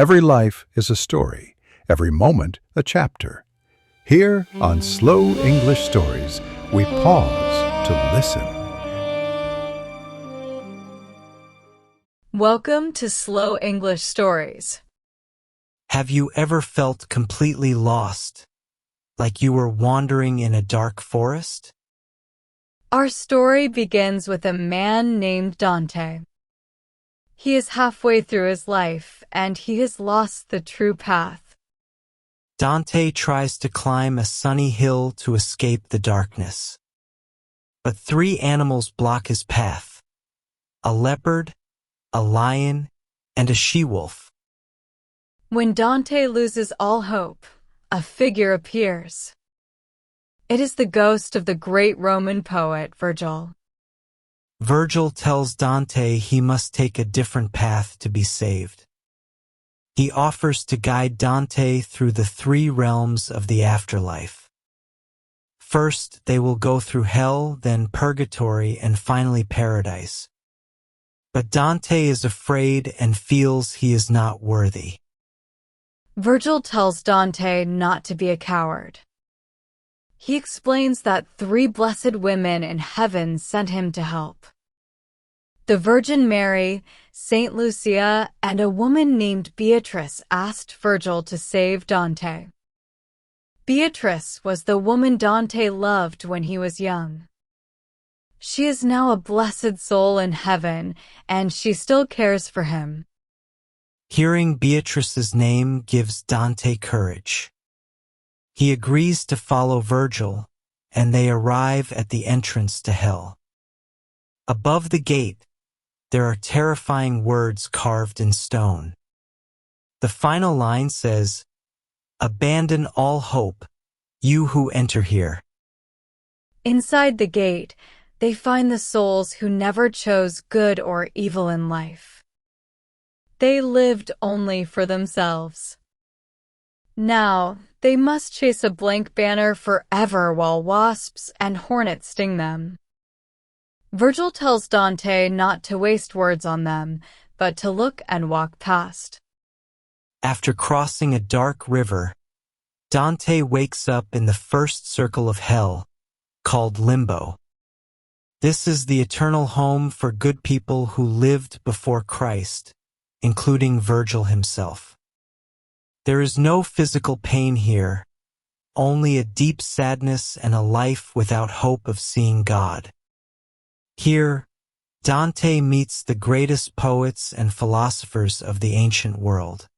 Every life is a story, every moment a chapter. Here on Slow English Stories, we pause to listen. Welcome to Slow English Stories. Have you ever felt completely lost, like you were wandering in a dark forest? Our story begins with a man named Dante. He is halfway through his life, and he has lost the true path. Dante tries to climb a sunny hill to escape the darkness. But three animals block his path: a leopard, a lion, and a she-wolf. When Dante loses all hope, a figure appears. It is the ghost of the great Roman poet Virgil. Virgil tells Dante he must take a different path to be saved. He offers to guide Dante through the three realms of the afterlife. First, they will go through hell, then purgatory, and finally paradise. But Dante is afraid and feels he is not worthy. Virgil tells Dante not to be a coward. He explains that three blessed women in heaven sent him to help: the Virgin Mary, Saint Lucia, and a woman named Beatrice asked Virgil to save Dante. Beatrice was the woman Dante loved when he was young. She is now a blessed soul in heaven, and she still cares for him. Hearing Beatrice's name gives Dante courage. He agrees to follow Virgil, and they arrive at the entrance to hell. Above the gate, there are terrifying words carved in stone. The final line says, "Abandon all hope, you who enter here." Inside the gate, they find the souls who never chose good or evil in life. They lived only for themselves. Now, they must chase a blank banner forever while wasps and hornets sting them. Virgil tells Dante not to waste words on them, but to look and walk past. After crossing a dark river, Dante wakes up in the first circle of hell, called Limbo. This is the eternal home for good people who lived before Christ, including Virgil himself. There is no physical pain here, only a deep sadness and a life without hope of seeing God. Here, Dante meets the greatest poets and philosophers of the ancient world.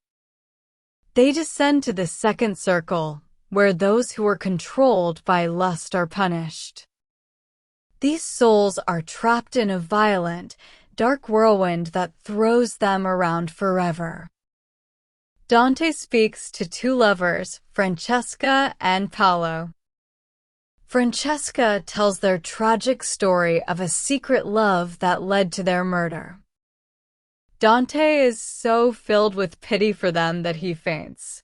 They descend to the second circle, where those who are controlled by lust are punished. These souls are trapped in a violent, dark whirlwind that throws them around forever. Dante speaks to two lovers, Francesca and Paolo. Francesca tells their tragic story of a secret love that led to their murder. Dante is so filled with pity for them that he faints.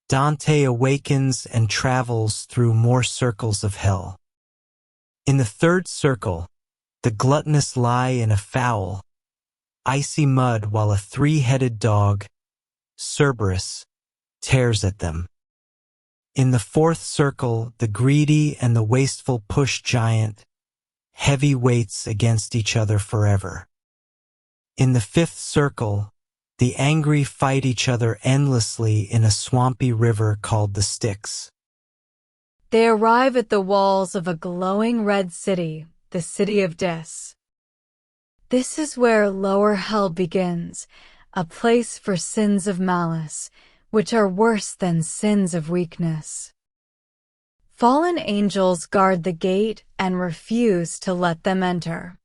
Dante awakens and travels through more circles of hell. In the third circle, the gluttonous lie in a foul, icy mud while a three-headed dog, Cerberus, tears at them. In the fourth circle, the greedy and the wasteful push giant, heavy weights against each other forever. In the fifth circle, the angry fight each other endlessly in a swampy river called the Styx. They arrive at the walls of a glowing red city, the city of Dis. This is where lower hell begins, a place for sins of malice, which are worse than sins of weakness. Fallen angels guard the gate and refuse to let them enter.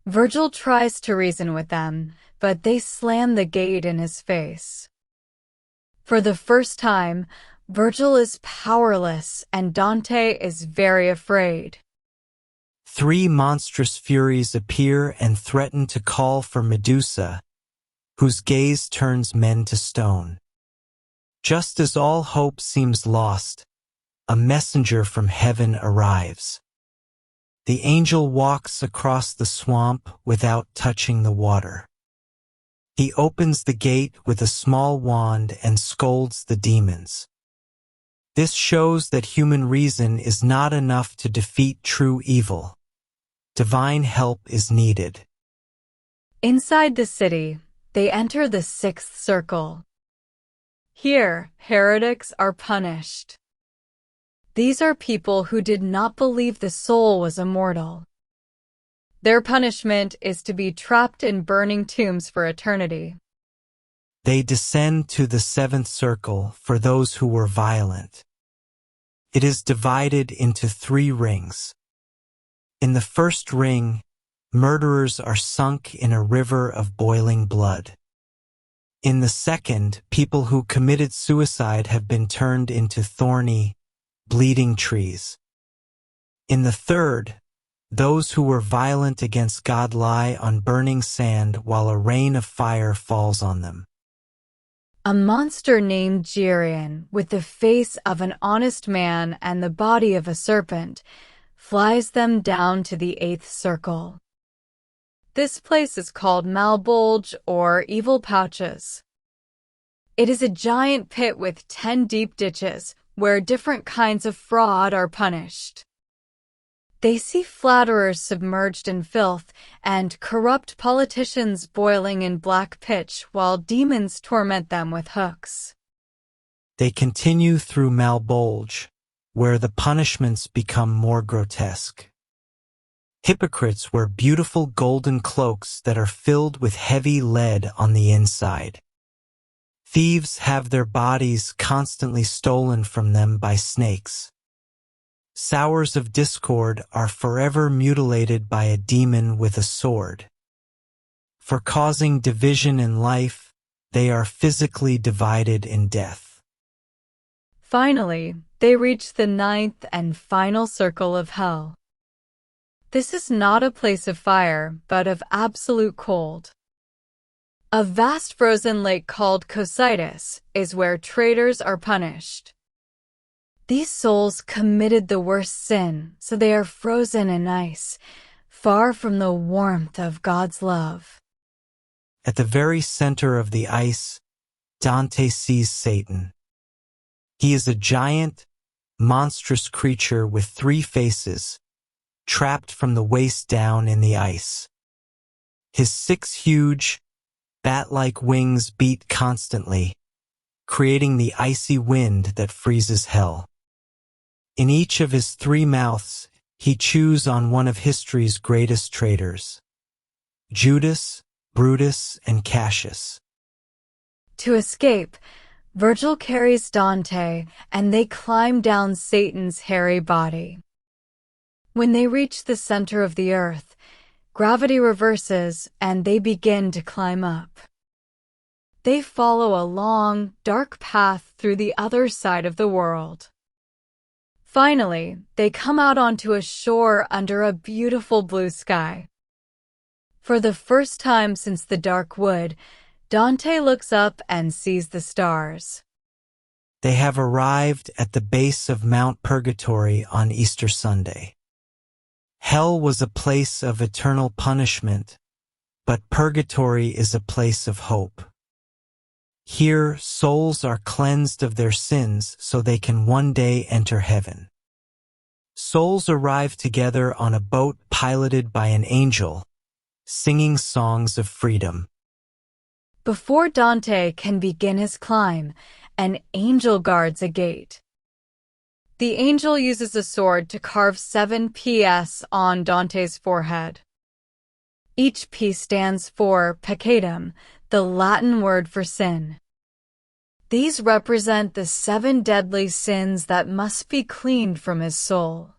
Virgil tries to reason with them, but they slam the gate in his face. For the first time, Virgil is powerless and Dante is very afraid. Three monstrous furies appear and threaten to call for Medusa, whose gaze turns men to stone. Just as all hope seems lost, a messenger from heaven arrives. The angel walks across the swamp without touching the water. He opens the gate with a small wand and scolds the demons. This shows that human reason is not enough to defeat true evil. Divine help is needed. Inside the city, they enter the sixth circle. Here, heretics are punished. These are people who did not believe the soul was immortal. Their punishment is to be trapped in burning tombs for eternity. They descend to the seventh circle for those who were violent. It is divided into 3 rings. In the first ring, murderers are sunk in a river of boiling blood. In the second, people who committed suicide have been turned into thorny, bleeding trees. In the third, those who were violent against God lie on burning sand while a rain of fire falls on them. A monster named Geryon, with the face of an honest man and the body of a serpent, flies them down to the 8th circle. This place is called Malbolge or Evil Pouches. It is a giant pit with 10 deep ditches where different kinds of fraud are punished. They see flatterers submerged in filth and corrupt politicians boiling in black pitch while demons torment them with hooks. They continue through Malbolge, where the punishments become more grotesque. Hypocrites wear beautiful golden cloaks that are filled with heavy lead on the inside. Thieves have their bodies constantly stolen from them by snakes. Sowers of discord are forever mutilated by a demon with a sword. For causing division in life, they are physically divided in death. Finally, they reach the 9th and final circle of hell. This is not a place of fire, but of absolute cold. A vast frozen lake called Cocytus is where traitors are punished. These souls committed the worst sin, so they are frozen in ice, far from the warmth of God's love. At the very center of the ice, Dante sees Satan. He is a giant, monstrous creature with 3 faces, trapped from the waist down in the ice. His 6 huge, bat-like wings beat constantly, creating the icy wind that freezes hell. In each of his 3 mouths, he chews on one of history's greatest traitors: Judas, Brutus, and Cassius. To escape, Virgil carries Dante, and they climb down Satan's hairy body. When they reach the center of the earth, gravity reverses and they begin to climb up. They follow a long, dark path through the other side of the world. Finally, they come out onto a shore under a beautiful blue sky. For the first time since the dark wood, Dante looks up and sees the stars. They have arrived at the base of Mount Purgatory on Easter Sunday. Hell was a place of eternal punishment, but purgatory is a place of hope. Here, souls are cleansed of their sins so they can one day enter heaven. Souls arrive together on a boat piloted by an angel, singing songs of freedom. Before Dante can begin his climb, an angel guards a gate. The angel uses a sword to carve 7 PS on Dante's forehead. Each P stands for peccatum, the Latin word for sin. These represent the 7 deadly sins that must be cleaned from his soul.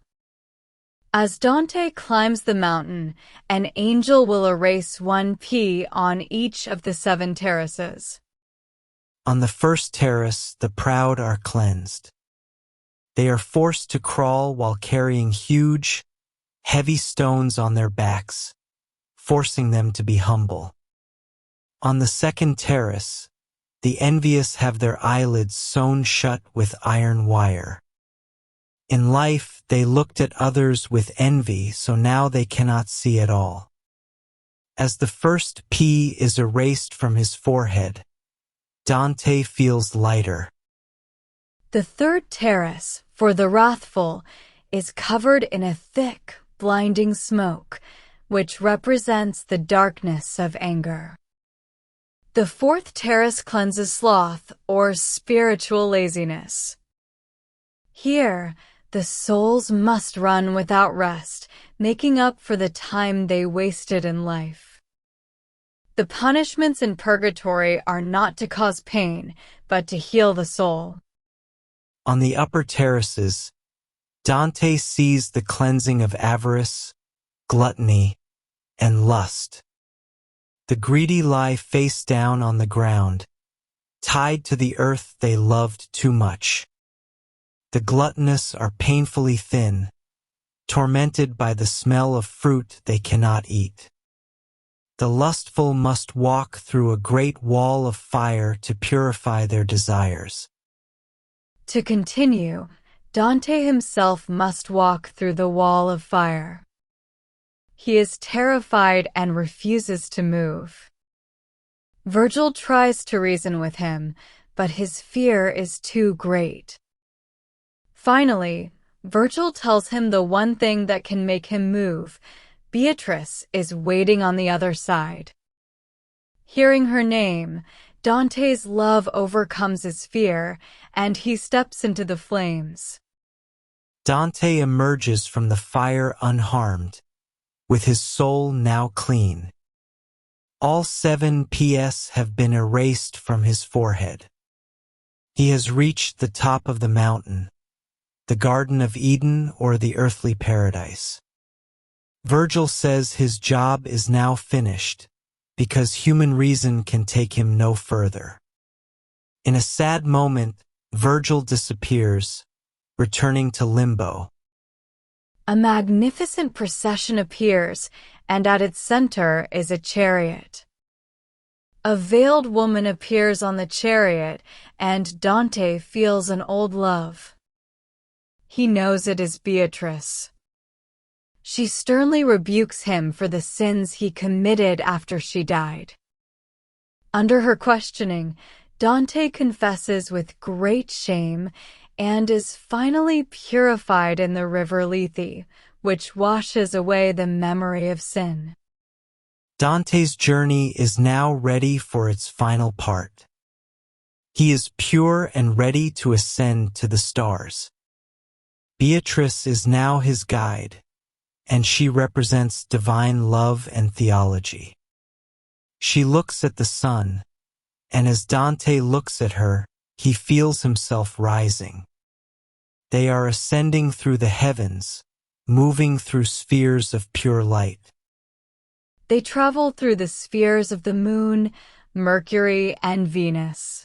As Dante climbs the mountain, an angel will erase 1 P on each of the 7 terraces. On the first terrace, the proud are cleansed. They are forced to crawl while carrying huge, heavy stones on their backs, forcing them to be humble. On the second terrace, the envious have their eyelids sewn shut with iron wire. In life, they looked at others with envy, so now they cannot see at all. As the first P is erased from his forehead, Dante feels lighter. The third terrace, for the wrathful, is covered in a thick, blinding smoke, which represents the darkness of anger. The fourth terrace cleanses sloth, or spiritual laziness. Here, the souls must run without rest, making up for the time they wasted in life. The punishments in purgatory are not to cause pain, but to heal the soul. On the upper terraces, Dante sees the cleansing of avarice, gluttony, and lust. The greedy lie face down on the ground, tied to the earth they loved too much. The gluttonous are painfully thin, tormented by the smell of fruit they cannot eat. The lustful must walk through a great wall of fire to purify their desires. To continue, Dante himself must walk through the wall of fire. He is terrified and refuses to move. Virgil tries to reason with him, but his fear is too great. Finally, Virgil tells him the one thing that can make him move. Beatrice is waiting on the other side. Hearing her name, Dante's love overcomes his fear, and he steps into the flames. Dante emerges from the fire unharmed, with his soul now clean. All 7 PS have been erased from his forehead. He has reached the top of the mountain, the Garden of Eden or the earthly paradise. Virgil says his job is now finished, because human reason can take him no further. In a sad moment, Virgil disappears, returning to limbo. A magnificent procession appears, and at its center is a chariot. A veiled woman appears on the chariot, and Dante feels an old love. He knows it is Beatrice. She sternly rebukes him for the sins he committed after she died. Under her questioning, Dante confesses with great shame and is finally purified in the river Lethe, which washes away the memory of sin. Dante's journey is now ready for its final part. He is pure and ready to ascend to the stars. Beatrice is now his guide, and she represents divine love and theology. She looks at the sun, and as Dante looks at her, he feels himself rising. They are ascending through the heavens, moving through spheres of pure light. They travel through the spheres of the moon, Mercury, and Venus.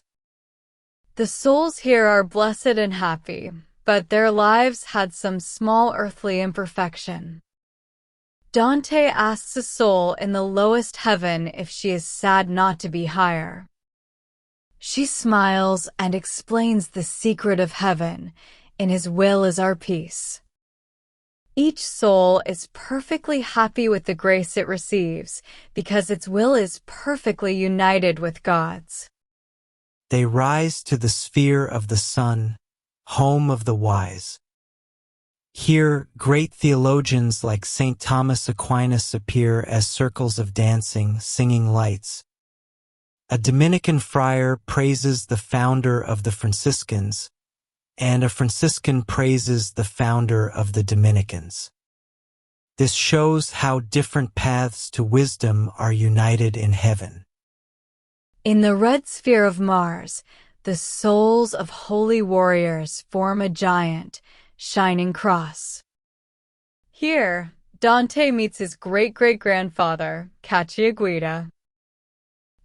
The souls here are blessed and happy, but their lives had some small earthly imperfection. Dante asks a soul in the lowest heaven if she is sad not to be higher. She smiles and explains the secret of heaven. In his will is our peace. Each soul is perfectly happy with the grace it receives because its will is perfectly united with God's. They rise to the sphere of the sun, home of the wise. Here, great theologians like St. Thomas Aquinas appear as circles of dancing, singing lights. A Dominican friar praises the founder of the Franciscans, and a Franciscan praises the founder of the Dominicans. This shows how different paths to wisdom are united in heaven. In the red sphere of Mars, the souls of holy warriors form a giant, shining cross. Here, Dante meets his great-great-grandfather, Cacciaguida.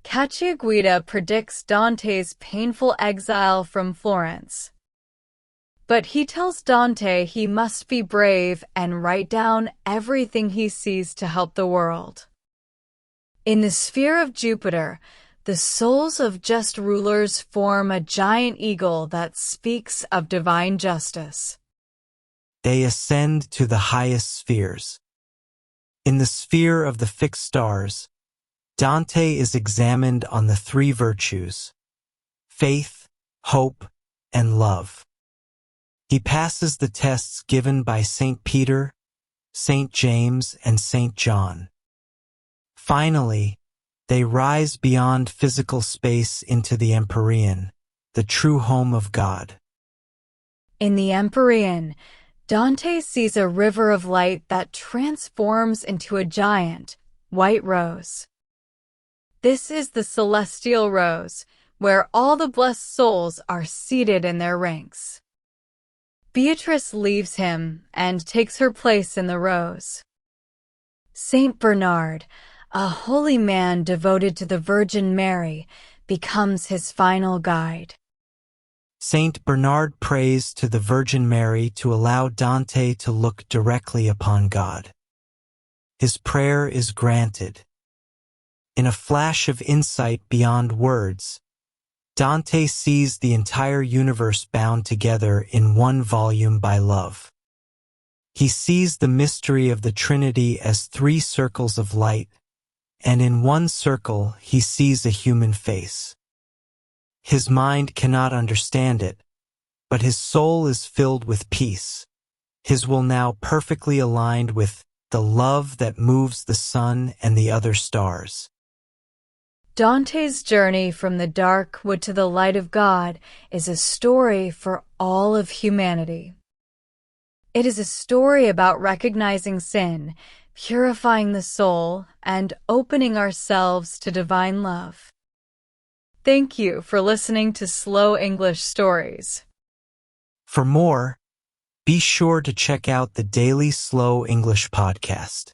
Cacciaguida predicts Dante's painful exile from Florence. But he tells Dante he must be brave and write down everything he sees to help the world. In the sphere of Jupiter, the souls of just rulers form a giant eagle that speaks of divine justice. They ascend to the highest spheres. In the sphere of the fixed stars, Dante is examined on the three virtues: faith, hope, and love. He passes the tests given by St. Peter, St. James, and St. John. Finally, they rise beyond physical space into the Empyrean, the true home of God. In the Empyrean, Dante sees a river of light that transforms into a giant, white rose. This is the celestial rose, where all the blessed souls are seated in their ranks. Beatrice leaves him and takes her place in the rose. Saint Bernard, a holy man devoted to the Virgin Mary, becomes his final guide. Saint Bernard prays to the Virgin Mary to allow Dante to look directly upon God. His prayer is granted. In a flash of insight beyond words, Dante sees the entire universe bound together in one volume by love. He sees the mystery of the Trinity as three circles of light, and in one circle he sees a human face. His mind cannot understand it, but his soul is filled with peace, his will now perfectly aligned with the love that moves the sun and the other stars. Dante's journey from the dark wood to the light of God is a story for all of humanity. It is a story about recognizing sin, purifying the soul, and opening ourselves to divine love. Thank you for listening to Slow English Stories. For more, be sure to check out the Daily Slow English podcast.